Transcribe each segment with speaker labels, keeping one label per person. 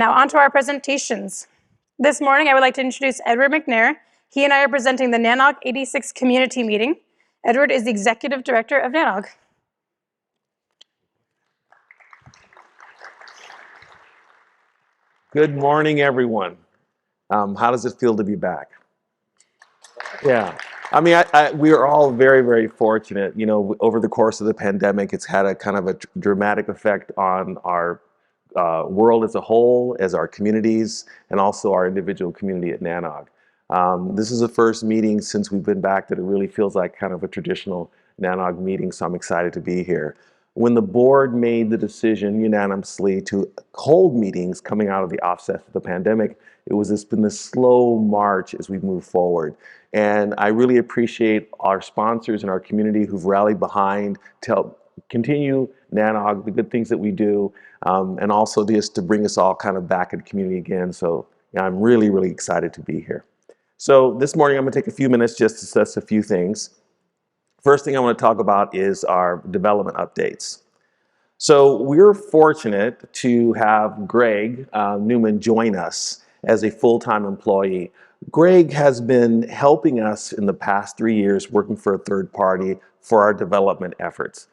Speaker 1: now on to our presentations. This morning, I would like to introduce Edward McNair. He and I are presenting the NANOG 86 Community Meeting. Edward is the Executive Director of NANOG.
Speaker 2: Good morning, everyone. How does it feel to be back? Yeah, I mean, we are all very, very fortunate. You know, over the course of the pandemic, it's had a kind of a dramatic effect on our world as a whole, as our communities, and also our individual community at NANOG. This is the first meeting since we've been back that it really feels like kind of a traditional NANOG meeting, so I'm excited to be here. When the board made the decision unanimously to hold meetings coming out of the offset of the pandemic, it's been this slow march as we move forward. And I really appreciate our sponsors and our community who've rallied behind to help continue NANOG, the good things that we do, and also just to bring us all kind of back in the community again. So yeah, I'm really, really excited to be here. So this morning I'm gonna take a few minutes just to discuss a few things. First thing I want to talk about is our development updates. So we're fortunate to have Greg Newman join us as a full-time employee. Greg has been helping us in the past 3 years working for a third party for our development efforts.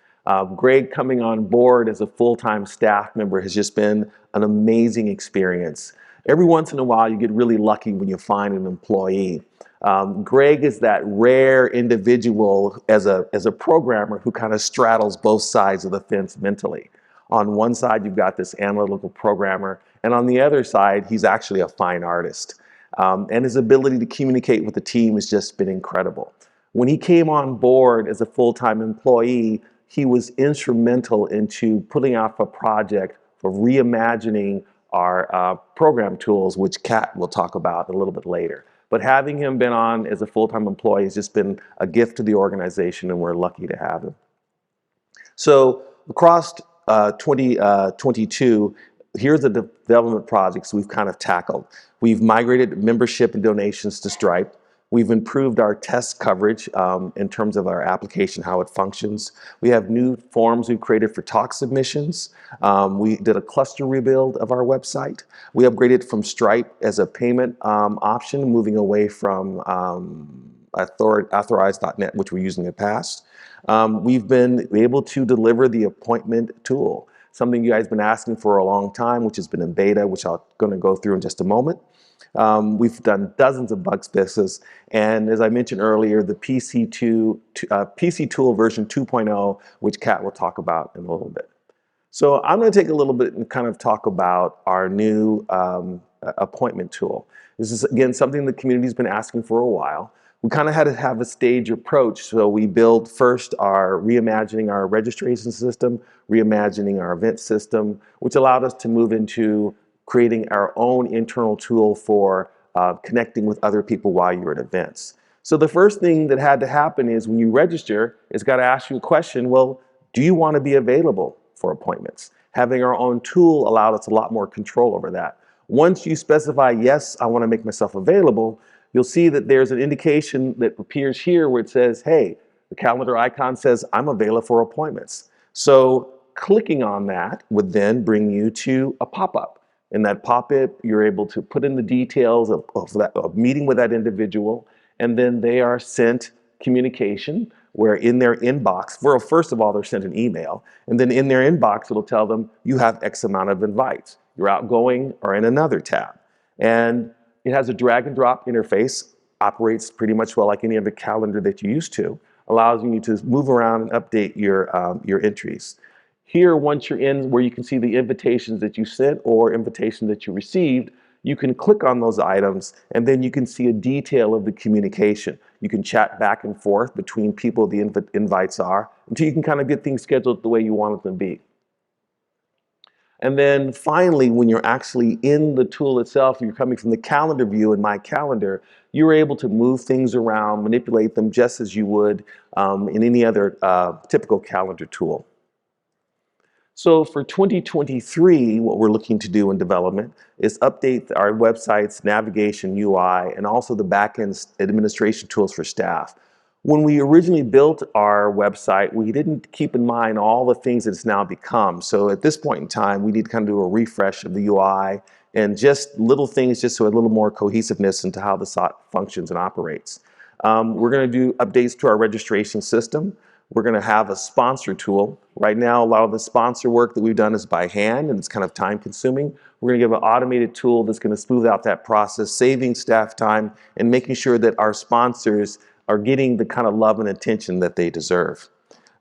Speaker 2: Greg coming on board as a full-time staff member has just been an amazing experience. Every once in a while you get really lucky when you find an employee. Greg is that rare individual as a programmer who kind of straddles both sides of the fence mentally. On one side, you've got this analytical programmer, and on the other side, he's actually a fine artist. And his ability to communicate with the team has just been incredible. When he came on board as a full-time employee, he was instrumental into putting off a project for reimagining our program tools, which Kat will talk about a little bit later. But having him been on as a full-time employee has just been a gift to the organization, and we're lucky to have him. So across 2022, here's the development projects we've kind of tackled. We've migrated membership and donations to Stripe. We've improved our test coverage in terms of our application, how it functions. We have new forms we've created for talk submissions. We did a cluster rebuild of our website. We upgraded from Stripe as a payment option, moving away from authorized.net, which we're using in the past. We've been able to deliver the appointment tool, something you guys have been asking for a long time, which has been in beta, which I'm going to go through in just a moment. We've done dozens of bug fixes, and as I mentioned earlier, the PC tool version 2.0, which Kat will talk about in a little bit. So I'm going to take a little bit and kind of talk about our new appointment tool. This is, again, something the community's been asking for a while. We kind of had to have a stage approach, so we built first reimagining our registration system, reimagining our event system, which allowed us to move into creating our own internal tool for connecting with other people while you're at events. So the first thing that had to happen is when you register, it's got to ask you a question, well, do you want to be available for appointments? Having our own tool allowed us a lot more control over that. Once you specify, yes, I want to make myself available, you'll see that there's an indication that appears here where it says, hey, the calendar icon says I'm available for appointments. So clicking on that would then bring you to a pop-up. In that pop-up, you're able to put in the details of meeting with that individual, and then they are sent communication where in their inbox, well, first of all, they're sent an email, and then in their inbox, it'll tell them you have X amount of invites. Your outgoing are in another tab. And it has a drag and drop interface, operates pretty much well like any other calendar that you used to, allows you to move around and update your entries. Here, once you're in where you can see the invitations that you sent or invitations that you received, you can click on those items and then you can see a detail of the communication. You can chat back and forth between people the invites are until you can kind of get things scheduled the way you want it to be. And then finally, when you're actually in the tool itself, you're coming from the calendar view in My Calendar, you're able to move things around, manipulate them just as you would in any other typical calendar tool. So for 2023, what we're looking to do in development is update our website's navigation UI and also the backend administration tools for staff. When we originally built our website, we didn't keep in mind all the things that it's now become. So at this point in time, we need to kind of do a refresh of the UI and just little things just so a little more cohesiveness into how the SOC functions and operates. We're going to do updates to our registration system. We're going to have a sponsor tool. Right now, a lot of the sponsor work that we've done is by hand, and it's kind of time consuming. We're going to give an automated tool that's going to smooth out that process, saving staff time and making sure that our sponsors are getting the kind of love and attention that they deserve.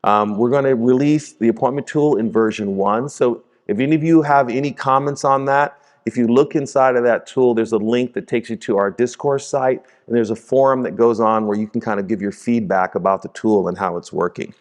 Speaker 2: We're going to release the appointment tool in version 1. So if any of you have any comments on that, if you look inside of that tool, there's a link that takes you to our discourse site, and there's a forum that goes on where you can kind of give your feedback about the tool and how it's working.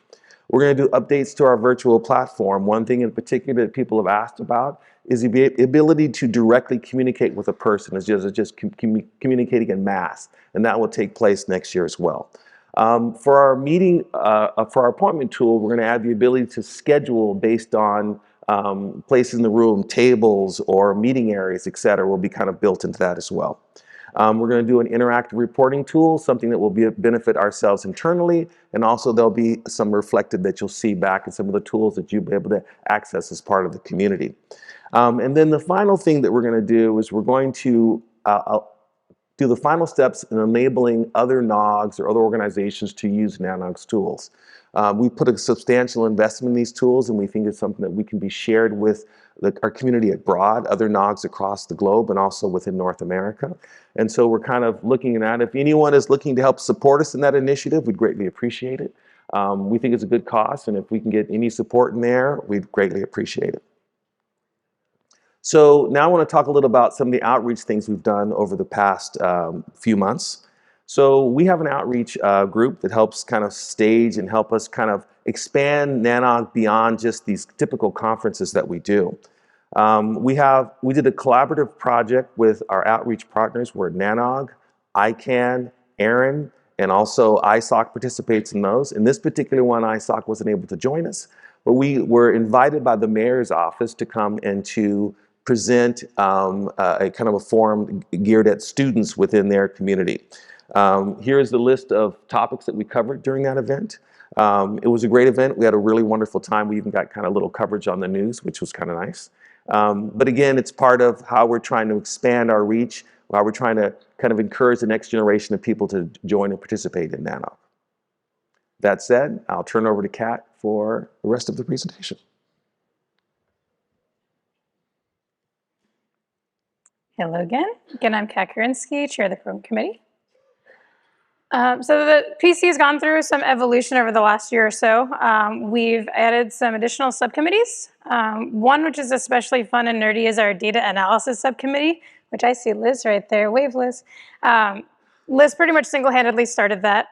Speaker 2: We're going to do updates to our virtual platform. One thing in particular that people have asked about is the ability to directly communicate with a person, as just communicating in mass, and that will take place next year as well. For our meeting, for our appointment tool, we're going to add the ability to schedule based on places in the room, tables or meeting areas, et cetera, will be kind of built into that as well. We're going to do an interactive reporting tool, something that will benefit ourselves internally, and also there'll be some reflected that you'll see back in some of the tools that you'll be able to access as part of the community. And then the final thing that we're going to do is we're going to do the final steps in enabling other NOGs or other organizations to use NANOG's tools. We put a substantial investment in these tools, and we think it's something that we can be shared with our community abroad, other NOGs across the globe, and also within North America. And so we're kind of looking at, if anyone is looking to help support us in that initiative, we'd greatly appreciate it. We think it's a good cause, and if we can get any support in there, we'd greatly appreciate it. So now I want to talk a little about some of the outreach things we've done over the past few months. So we have an outreach group that helps kind of stage and help us kind of expand NANOG beyond just these typical conferences that we do. We did a collaborative project with our outreach partners where NANOG, ICANN, ARIN, and also ISOC participates in those. In this particular one, ISOC wasn't able to join us, but we were invited by the mayor's office to come and to present a kind of a forum geared at students within their community. Here's the list of topics that we covered during that event. It was a great event. We had a really wonderful time. We even got kind of little coverage on the news, which was kind of nice. But again, it's part of how we're trying to expand our reach, how we're trying to kind of encourage the next generation of people to join and participate in NANOG. That said, I'll turn over to Kat for the rest of the presentation.
Speaker 1: Hello again. Again, I'm Kat Gurinsky, Chair of the Program Committee. So the PC has gone through some evolution over the last year or so. We've added some additional subcommittees. One which is especially fun and nerdy is our data analysis subcommittee, which I see Liz right there. Wave, Liz. Liz pretty much single-handedly started that.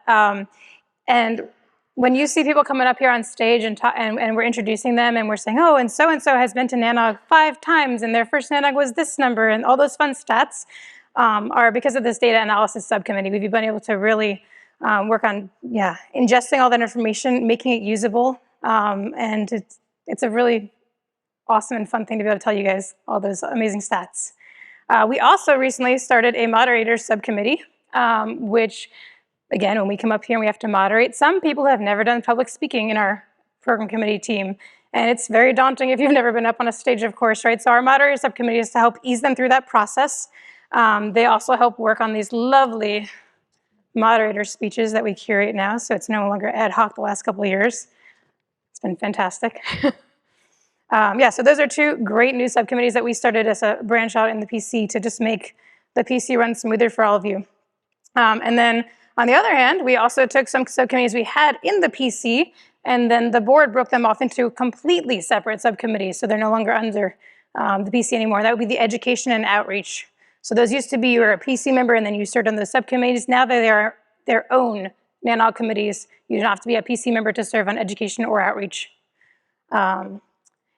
Speaker 1: And when you see people coming up here on stage and we're introducing them and we're saying, oh, and so has been to NANOG 5 times and their first NANOG was this number, and all those fun stats are because of this data analysis subcommittee. We've been able to really work on ingesting all that information, making it usable, and it's a really awesome and fun thing to be able to tell you guys all those amazing stats. We also recently started a moderator subcommittee, which again, when we come up here and we have to moderate, some people have never done public speaking in our program committee team, and it's very daunting if you've never been up on a stage, of course, right? So our moderator subcommittee is to help ease them through that process. They also help work on these lovely moderator speeches that we curate now, so it's no longer ad hoc the last couple of years. It's been fantastic. So those are 2 great new subcommittees that we started as a branch out in the PC to just make the PC run smoother for all of you. And then on the other hand, we also took some subcommittees we had in the PC, and then the board broke them off into completely separate subcommittees, so they're no longer under the PC anymore. That would be the education and outreach. So those used to be you were a PC member and then you served on those subcommittees. Now they are their own NANOG committees. You don't have to be a PC member to serve on education or outreach. And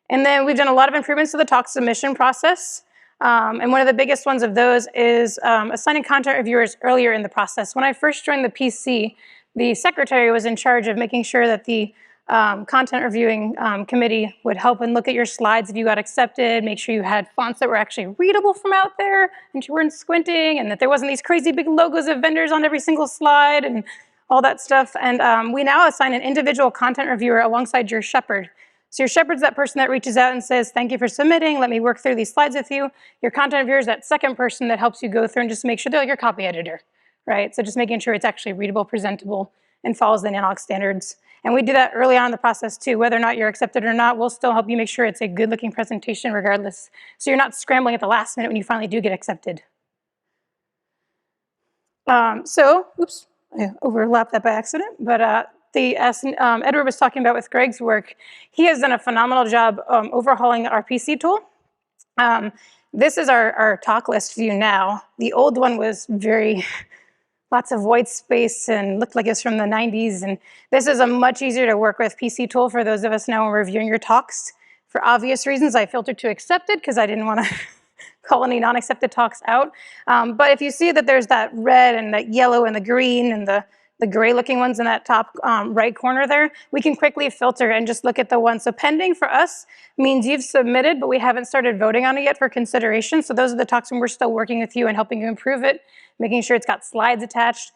Speaker 1: then we've done a lot of improvements to the talk submission process. And one of the biggest ones of those is assigning content reviewers earlier in the process. When I first joined the PC, the secretary was in charge of making sure that the content reviewing committee would help and look at your slides if you got accepted, make sure you had fonts that were actually readable from out there and you weren't squinting, and that there wasn't these crazy big logos of vendors on every single slide and all that stuff. And we now assign an individual content reviewer alongside your shepherd. So your shepherd's that person that reaches out and says, thank you for submitting, let me work through these slides with you. Your content reviewer is that second person that helps you go through and just make sure they're like your copy editor, right? So just making sure it's actually readable, presentable, and follows the NANOG standards. And we do that early on in the process too. Whether or not you're accepted or not, we'll still help you make sure it's a good looking presentation regardless. So you're not scrambling at the last minute when you finally do get accepted. Oops, I overlapped that by accident, but as Edward was talking about with Greg's work, he has done a phenomenal job overhauling our PC tool. This is our talk list view now. The old one was lots of white space and looked like it was from the 90s, and this is a much easier to work with PC tool for those of us now when we're reviewing your talks. For obvious reasons, I filtered to accepted because I didn't want to call any non-accepted talks out. But if you see that there's that red and that yellow and the green and the gray looking ones in that top right corner there, we can quickly filter and just look at the ones. So pending for us means you've submitted, but we haven't started voting on it yet for consideration. So those are the talks when we're still working with you and helping you improve it, making sure it's got slides attached.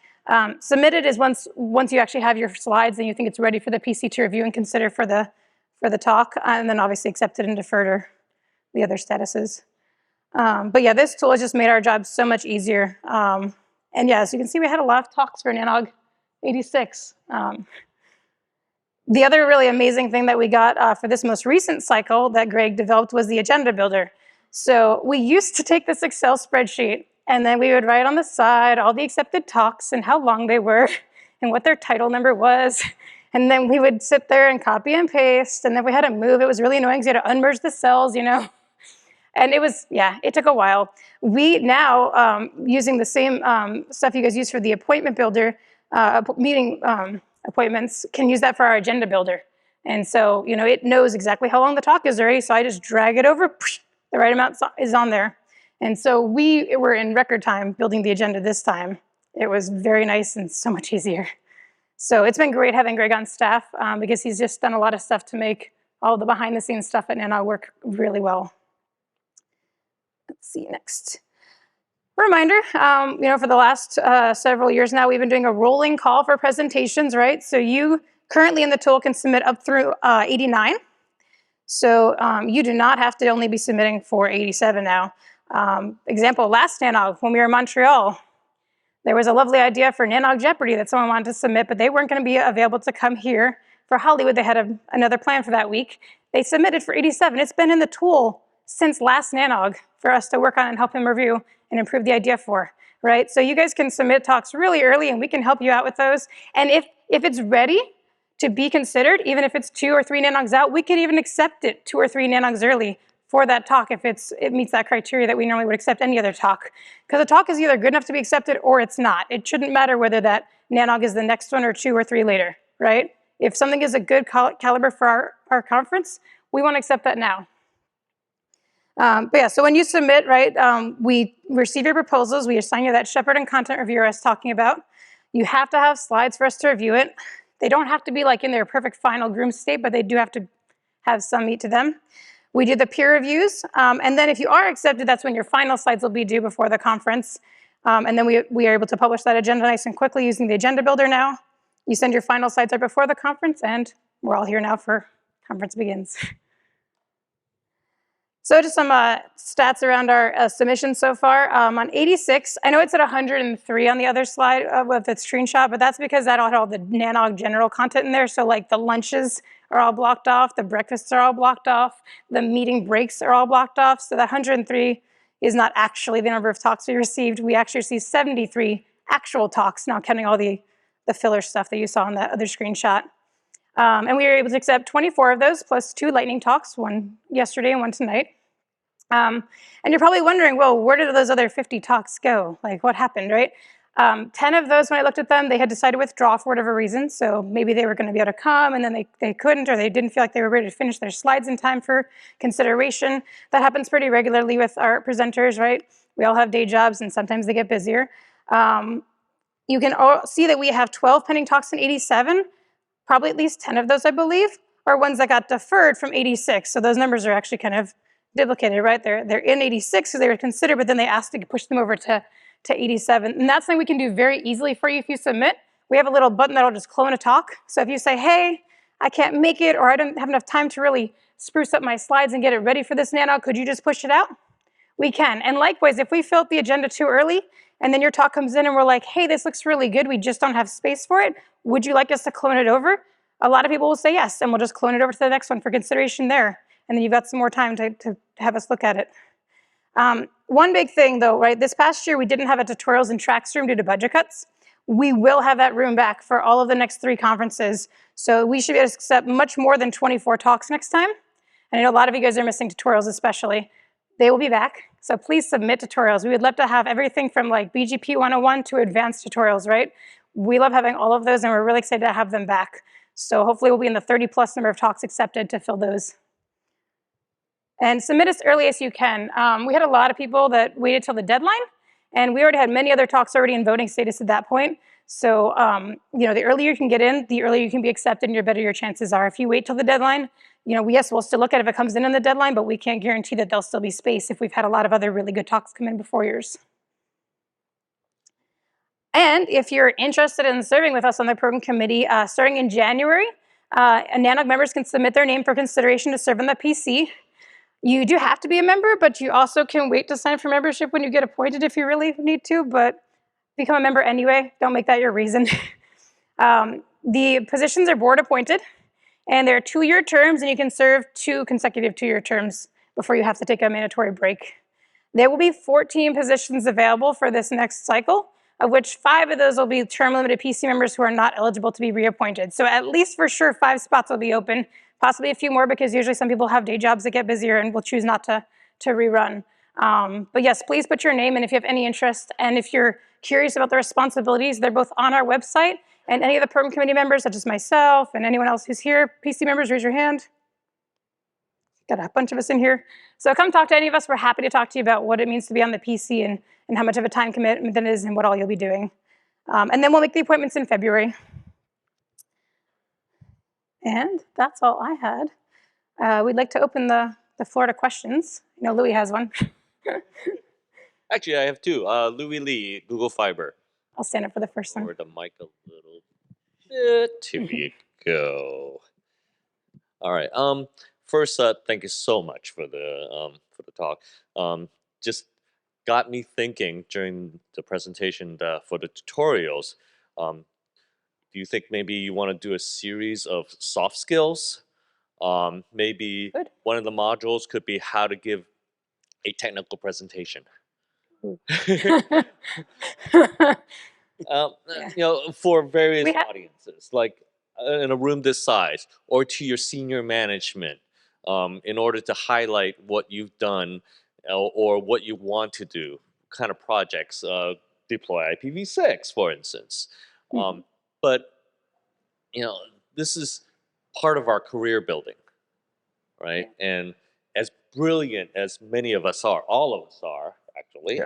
Speaker 1: Submitted is once you actually have your slides and you think it's ready for the PC to review and consider for the talk, and then obviously accepted and deferred or the other statuses. But yeah, this tool has just made our job so much easier. And yeah, as you can see, we had a lot of talks for NANOG 86. The other really amazing thing that we got for this most recent cycle that Greg developed was the agenda builder. So we used to take this Excel spreadsheet and then we would write on the side all the accepted talks and how long they were and what their title number was. And then we would sit there and copy and paste, and then we had to move. It was really annoying because you had to unmerge the cells, you know. And it was, yeah, it took a while. We now, using the same stuff you guys use for the appointment builder, meeting appointments, can use that for our agenda builder. And so, you know, it knows exactly how long the talk is already, so I just drag it over, the right amount is on there. And so we were in record time building the agenda this time. It was very nice and so much easier. So it's been great having Greg on staff because he's just done a lot of stuff to make all the behind the scenes stuff at NANOG work really well. Let's see next. Reminder, you know, for the last several years now, we've been doing a rolling call for presentations, right? So you currently in the tool can submit up through 89. So you do not have to only be submitting for 87 now. Example, last NANOG, when we were in Montreal, there was a lovely idea for NANOG Jeopardy that someone wanted to submit, but they weren't going to be available to come here. For Hollywood, they had another plan for that week. They submitted for 87. It's been in the tool since last NANOG for us to work on and help him review and improve the idea for, right? So you guys can submit talks really early and we can help you out with those. And if it's ready to be considered, even if it's 2 or 3 NANOGs out, we can even accept it 2 or 3 NANOGs early for that talk if it meets that criteria that we normally would accept any other talk. Because a talk is either good enough to be accepted or it's not. It shouldn't matter whether that NANOG is the next one or 2 or 3 later, right? If something is a good caliber for our conference, we want to accept that now. But yeah, so when you submit, right, we receive your proposals, we assign you that shepherd and content reviewer I was talking about. You have to have slides for us to review it. They don't have to be like in their perfect final groomed state, but they do have to have some meat to them. We do the peer reviews, and then if you are accepted, that's when your final slides will be due before the conference. And then we are able to publish that agenda nice and quickly using the agenda builder now. You send your final slides out before the conference, and we're all here now for conference begins. So just some stats around our submissions so far. On 86, I know it's at 103 on the other slide with the screenshot, but that's because that had all the NANOG general content in there. So like the lunches are all blocked off, the breakfasts are all blocked off, the meeting breaks are all blocked off. So that 103 is not actually the number of talks we received. We actually received 73 actual talks, not counting all the filler stuff that you saw in that other screenshot. And we were able to accept 24 of those plus 2 lightning talks, one yesterday and one tonight. And you're probably wondering, well, where did those other 50 talks go? Like, what happened, right? 10 of those, when I looked at them, they had decided to withdraw for whatever reason. So maybe they were going to be able to come, and then they couldn't, or they didn't feel like they were ready to finish their slides in time for consideration. That happens pretty regularly with our presenters, right? We all have day jobs, and sometimes they get busier. You can all see that we have 12 pending talks in 87. Probably at least 10 of those, I believe, are ones that got deferred from 86. So those numbers are actually kind of duplicated, right? They're in 86 because they were considered, but then they asked to push them over to 87. And that's something we can do very easily for you if you submit. We have a little button that'll just clone a talk. So if you say, hey, I can't make it, or I don't have enough time to really spruce up my slides and get it ready for this NANOG. Could you just push it out? We can. And likewise, if we fill out the agenda too early, and then your talk comes in and we're like, hey, this looks really good, we just don't have space for it, would you like us to clone it over? A lot of people will say yes, and we'll just clone it over to the next one for consideration there. And then you've got some more time to have us look at it. One big thing though, right, this past year we didn't have a tutorials and tracks room due to budget cuts. We will have that room back for all of the next 3 conferences. So we should be able to accept much more than 24 talks next time. And I know a lot of you guys are missing tutorials especially. They will be back. So please submit tutorials. We would love to have everything from like BGP 101 to advanced tutorials, right? We love having all of those, and we're really excited to have them back. So hopefully we'll be in the 30+ number of talks accepted to fill those. And submit as early as you can. We had a lot of people that waited till the deadline, and we already had many other talks already in voting status at that point. So you know, the earlier you can get in, the earlier you can be accepted, and the better your chances are. If you wait till the deadline, you know, yes, we'll still look at it if it comes in the deadline, but we can't guarantee that there'll still be space if we've had a lot of other really good talks come in before yours. And if you're interested in serving with us on the program committee, starting in January, NANOG members can submit their name for consideration to serve on the PC. You do have to be a member, but you also can wait to sign up for membership when you get appointed if you really need to, but become a member anyway. Don't make that your reason. The positions are board appointed, and they're 2-year terms, and you can serve 2 consecutive 2-year terms before you have to take a mandatory break. There will be 14 positions available for this next cycle, of which 5 of those will be term-limited PC members who are not eligible to be reappointed. So at least for sure 5 spots will be open, possibly a few more because usually some people have day jobs that get busier and will choose not to rerun. But yes, please put your name in if you have any interest, and if you're curious about the responsibilities, they're both on our website, and any of the program committee members, such as myself and anyone else who's here, PC members, raise your hand. Got a bunch of us in here. So come talk to any of us. We're happy to talk to you about what it means to be on the PC and how much of a time commitment that is and what all you'll be doing. And then we'll make the appointments in February. And that's all I had. We'd like to open the floor to questions. I know Louis has one.
Speaker 3: Actually, I have 2. Louis Lee, Google Fiber.
Speaker 1: I'll stand up for the first one.
Speaker 3: Or the mic a little bit. Here you go. All right. First, thank you so much for the talk. Just got me thinking during the presentation for the tutorials. Do you think maybe you want to do a series of soft skills? Maybe
Speaker 1: Good.
Speaker 3: One of the modules could be how to give a technical presentation. You know, for various audiences, like in a room this size, or to your senior management, in order to highlight what you've done or what you want to do, kind of projects, deploy IPv6, for instance. But you know, this is part of our career building, right? And as brilliant as many of us are, all of us are actually,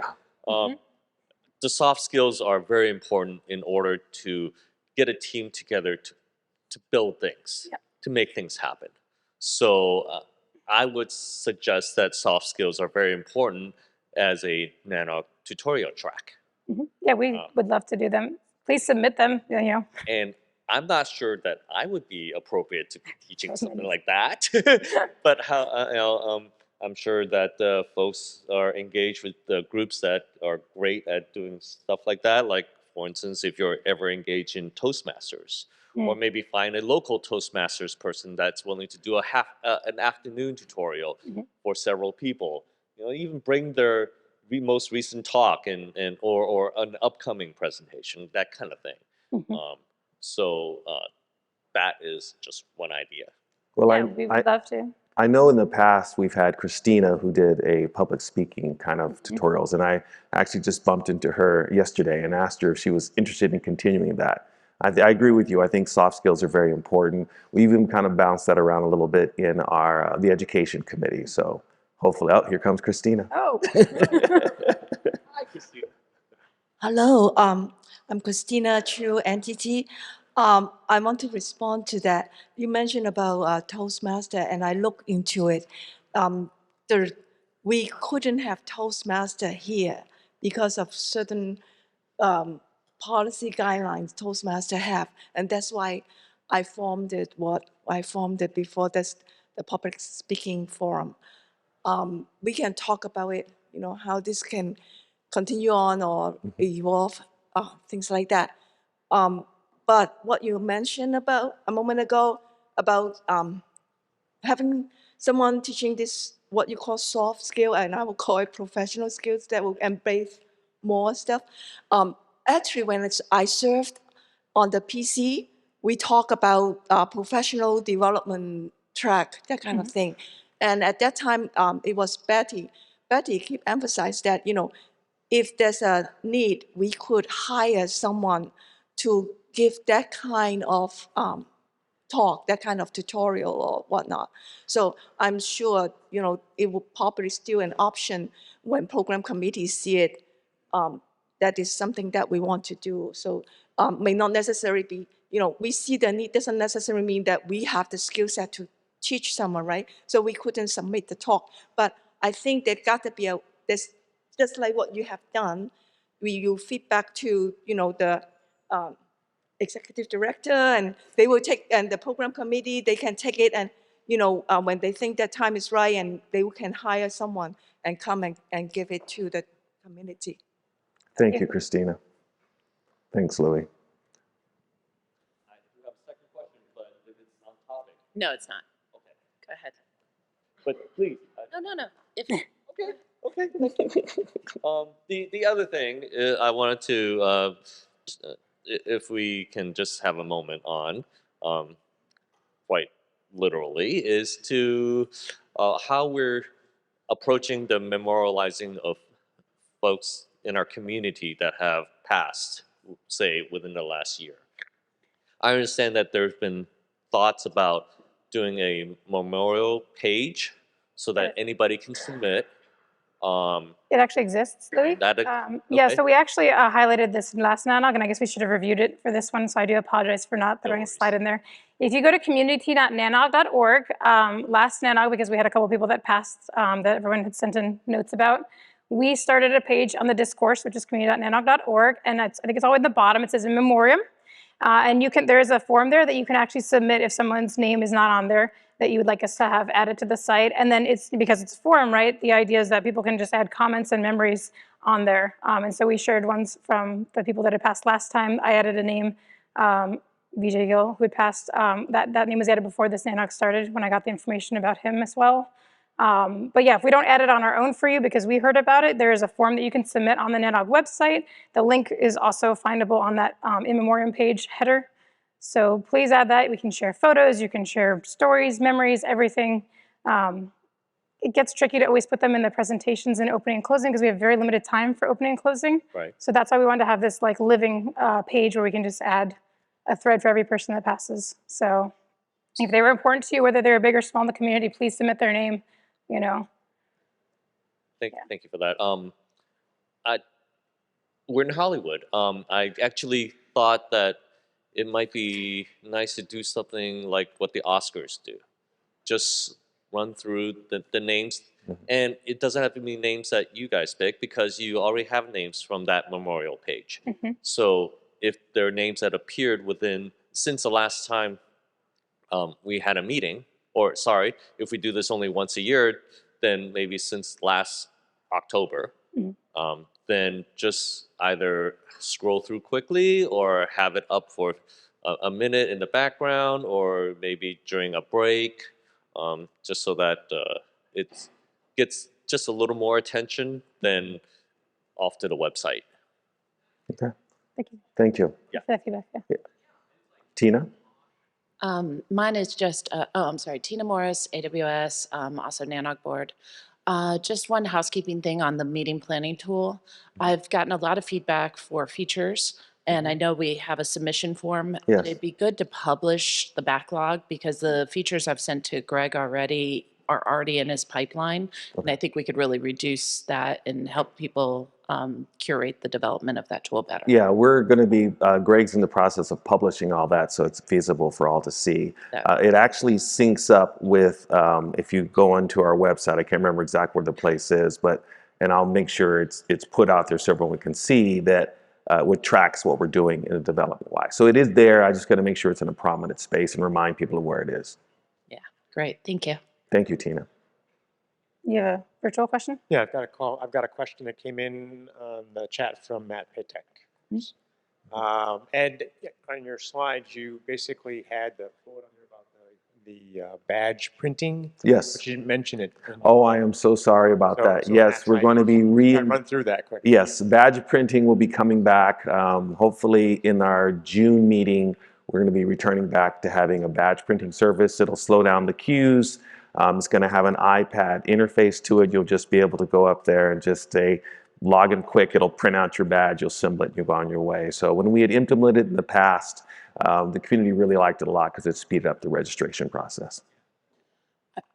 Speaker 3: the soft skills are very important in order to get a team together to build things, to make things happen. So I would suggest that soft skills are very important as a NANOG tutorial track.
Speaker 1: Yeah, we would love to do them. Please submit them, you know.
Speaker 3: And I'm not sure that I would be appropriate to be teaching something like that, but how you know, I'm sure that folks are engaged with the groups that are great at doing stuff like that. Like, for instance, if you're ever engaged in Toastmasters, or maybe find a local Toastmasters person that's willing to do an afternoon tutorial for several people. You know, even bring their most recent talk or an upcoming presentation, that kind of thing. So that is just one idea.
Speaker 2: Well,
Speaker 1: Yeah, we would love to.
Speaker 2: I know in the past we've had Christina who did a public speaking kind of tutorials, and I actually just bumped into her yesterday and asked her if she was interested in continuing that. I agree with you. I think soft skills are very important. We even kind of bounced that around a little bit in our the education committee. So hopefully, here comes Christina.
Speaker 1: Oh.
Speaker 3: Hi, Christina.
Speaker 4: Hello, I'm Christina Chu, Entity. I want to respond to that. You mentioned about Toastmaster, and I looked into it. We couldn't have Toastmaster here because of certain policy guidelines Toastmaster have, and that's why I formed it before this, the public speaking forum. We can talk about it, how this can continue on or evolve, things like that. But what you mentioned about a moment ago about having someone teaching this, what you call soft skill, and I will call it professional skills that will embrace more stuff. Actually, when I served on the PC, we talk about professional development track, that kind of thing. And at that time, it was Betty. Betty keep emphasized that, if there's a need, we could hire someone to give that kind of talk, that kind of tutorial or whatnot. So I'm sure, it will probably still an option when program committees see it. That is something that we want to do. So may not necessarily be, we see the need doesn't necessarily mean that we have the skill set to teach someone, right? So we couldn't submit the talk. But I think there got to be this, just like what you have done, you feedback to, the executive director, and they will take, and the program committee, they can take it, and when they think that time is right, and they can hire someone and come and give it to the community.
Speaker 2: Thank you, Christina. Thanks, Louis.
Speaker 3: I do have a second question, but if it's on topic.
Speaker 5: No, it's not.
Speaker 3: Okay.
Speaker 5: Go ahead.
Speaker 3: But please.
Speaker 5: No. If
Speaker 3: Okay. The other thing I wanted to, if we can just have a moment on, quite literally, is to how we're approaching the memorializing of folks in our community that have passed, say, within the last year. I understand that there's been thoughts about doing a memorial page so that anybody can submit.
Speaker 1: It actually exists, Louis. Yeah,
Speaker 3: okay.
Speaker 1: so we actually highlighted this in last NANOG, and I guess we should have reviewed it for this one, so I do apologize for not throwing a slide in there. If you go to community.nanog.org, last NANOG, because we had a couple people that passed that everyone had sent in notes about, we started a page on the discourse, which is community.nanog.org, and I think it's all at the bottom. It says in memoriam, and there is a form there that you can actually submit if someone's name is not on there that you would like us to have added to the site. And then because it's a forum, right? The idea is that people can just add comments and memories on there. And so we shared ones from the people that had passed last time. I added a name, VJ Gill, who had passed. That name was added before this NANOG started when I got the information about him as well. But yeah, if we don't add it on our own for you because we heard about it, there is a form that you can submit on the NANOG website. The link is also findable on that in memoriam page header. So please add that. We can share photos, you can share stories, memories, everything. It gets tricky to always put them in the presentations in opening and closing because we have very limited time for opening and closing.
Speaker 3: Right.
Speaker 1: So that's why we wanted to have this like living page where we can just add a thread for every person that passes. So if they were important to you, whether they were big or small in the community, please submit their name,
Speaker 3: Thank you for that. We're in Hollywood. I actually thought that it might be nice to do something like what the Oscars do. Just run through the names. And it doesn't have to be names that you guys pick because you already have names from that memorial page. So if there are names that appeared since the last time we had a meeting, or sorry, if we do this only once a year, then maybe since last October, then just either scroll through quickly or have it up for a minute in the background or maybe during a break, just so that it gets just a little more attention than off to the website.
Speaker 2: Okay.
Speaker 1: Thank you.
Speaker 2: Thank you.
Speaker 1: Yeah.
Speaker 2: Tina?
Speaker 5: Mine is just, I'm sorry, Tina Morris, AWS, also NANOG board. Just one housekeeping thing on the meeting planning tool. I've gotten a lot of feedback for features, and I know we have a submission form.
Speaker 2: Yes.
Speaker 5: It'd be good to publish the backlog because the features I've sent to Greg already are already in his pipeline. And I think we could really reduce that and help people curate the development of that tool better.
Speaker 2: Yeah, we're going to be, Greg's in the process of publishing all that so it's feasible for all to see. It actually syncs up with, if you go onto our website, I can't remember exactly where the place is, and I'll make sure it's put out there so everyone can see that what tracks what we're doing in the development-wise. So it is there. I just got to make sure it's in a prominent space and remind people of where it is.
Speaker 5: Yeah, great. Thank you.
Speaker 2: Thank you, Tina.
Speaker 1: You have a virtual question?
Speaker 6: Yeah, I've got a question that came in on the chat from Matt Pitek. Ed, on your slides, you basically had the quote on there about the badge printing.
Speaker 2: Yes.
Speaker 6: But you didn't mention it.
Speaker 2: Oh, I am so sorry about that.
Speaker 6: So
Speaker 2: Yes,
Speaker 6: Matt,
Speaker 2: we're going to be
Speaker 6: run through that quick.
Speaker 2: Yes, badge printing will be coming back. Hopefully in our June meeting, we're going to be returning back to having a badge printing service. It'll slow down the queues. It's going to have an iPad interface to it. You'll just be able to go up there and just say, log in quick. It'll print out your badge. You'll symbol it and you'll go on your way. So when we had implemented it in the past, the community really liked it a lot because it speeded up the registration process.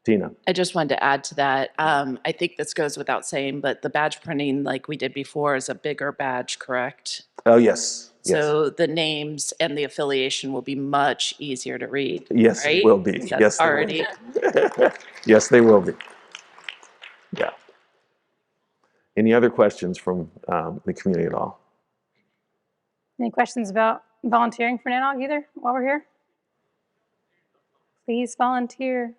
Speaker 2: Tina.
Speaker 5: I just wanted to add to that. I think this goes without saying, but the badge printing like we did before is a bigger badge, correct?
Speaker 2: Oh, yes. Yes.
Speaker 5: So the names and the affiliation will be much easier to read.
Speaker 2: Yes,
Speaker 5: right?
Speaker 2: it will be.
Speaker 5: That's
Speaker 2: Yes, they will
Speaker 5: already.
Speaker 2: Yes, they will be. Yeah. Any other questions from the community at all?
Speaker 1: Any questions about volunteering for NANOG either while we're here? Please volunteer.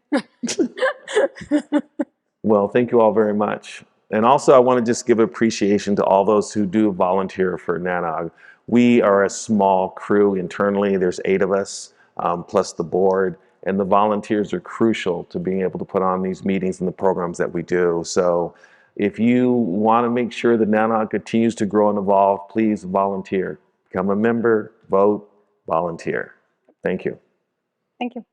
Speaker 2: Well, thank you all very much. And also, I want to just give appreciation to all those who do volunteer for NANOG. We are a small crew internally. There's 8 of us, plus the board. And the volunteers are crucial to being able to put on these meetings and the programs that we do. So if you want to make sure that NANOG continues to grow and evolve, please volunteer. Become a member, vote, volunteer. Thank you.
Speaker 1: Thank you.